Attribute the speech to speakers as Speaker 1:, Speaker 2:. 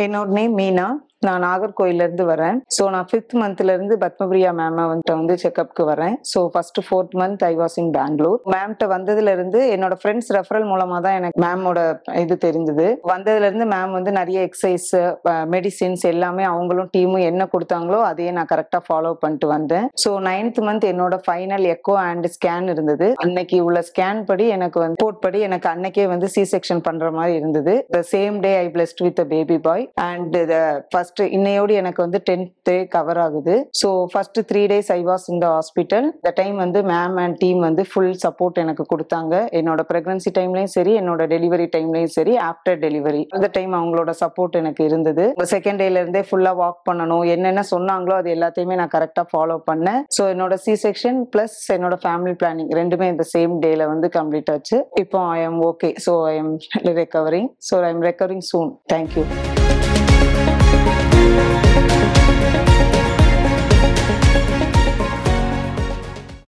Speaker 1: என்னோட நேம் மீனா. நான் நாகர்கோயில இருந்து வரேன். ஸோ நான் 5th மந்த்ல இருந்து பத்மபிரியா மேம் வந்து செக்அப்க்கு வரேன். So first 4th month I was in Bangalore. மேம்கிட்ட வந்ததுல இருந்து என்னோட ஃப்ரெண்ட்ஸ் ரெஃபரல் மூலமா தான் எனக்கு மேமோட இது தெரிஞ்சது. வந்ததுல இருந்து மேம் வந்து நிறைய எக்ஸசைஸ், மெடிசின்ஸ் எல்லாமே அவங்களும் டீமும் என்ன கொடுத்தாங்களோ அதையே நான் கரெக்டா ஃபாலோ பண்ணிட்டு வந்தேன். ஸோ 9th மந்த் என்னோட ஃபைனல் எக்கோ அண்ட் ஸ்கேன் இருந்தது. அன்னைக்கு உள்ள ஸ்கேன் படி எனக்கு வந்து ரிப்போர்ட் படி எனக்கு அன்னைக்கே வந்து சி செக்ஷன் பண்ற மாதிரி இருந்தது. The same day I blessed with baby boy and first இன்னையோடு எனக்கு வந்து 10th டே கவர் ஆகுது. So first 3 days I was in the hospital. இந்த டைம் வந்து மேம் அண்ட் டீம் வந்து ஃபுல் சப்போர்ட் எனக்கு கொடுத்தாங்க. என்னோட பிரெக்னன்சி டைம்லயும் சரி, என்னோட டெலிவரி டைம்லயும் சரி, ஆஃப்டர் டெலிவரி அந்த டைம் அவங்களோட சப்போர்ட் எனக்கு இருந்தது. செகண்ட் டேல இருந்தே ஃபுல்லா வாக் பண்ணணும், என்னென்ன சொன்னாங்களோ அது எல்லாத்தையுமே நான் கரெக்டா ஃபாலோ பண்ணேன். ஸோ என்னோட சி செக்ஷன் பிளஸ் என்னோட ஃபேமிலி பிளானிங் ரெண்டுமே இந்த சேம் டேல வந்து கம்ப்ளீட் ஆச்சு. இப்போ I am okay. So I am recovering. So I am recovering soon. Thank you.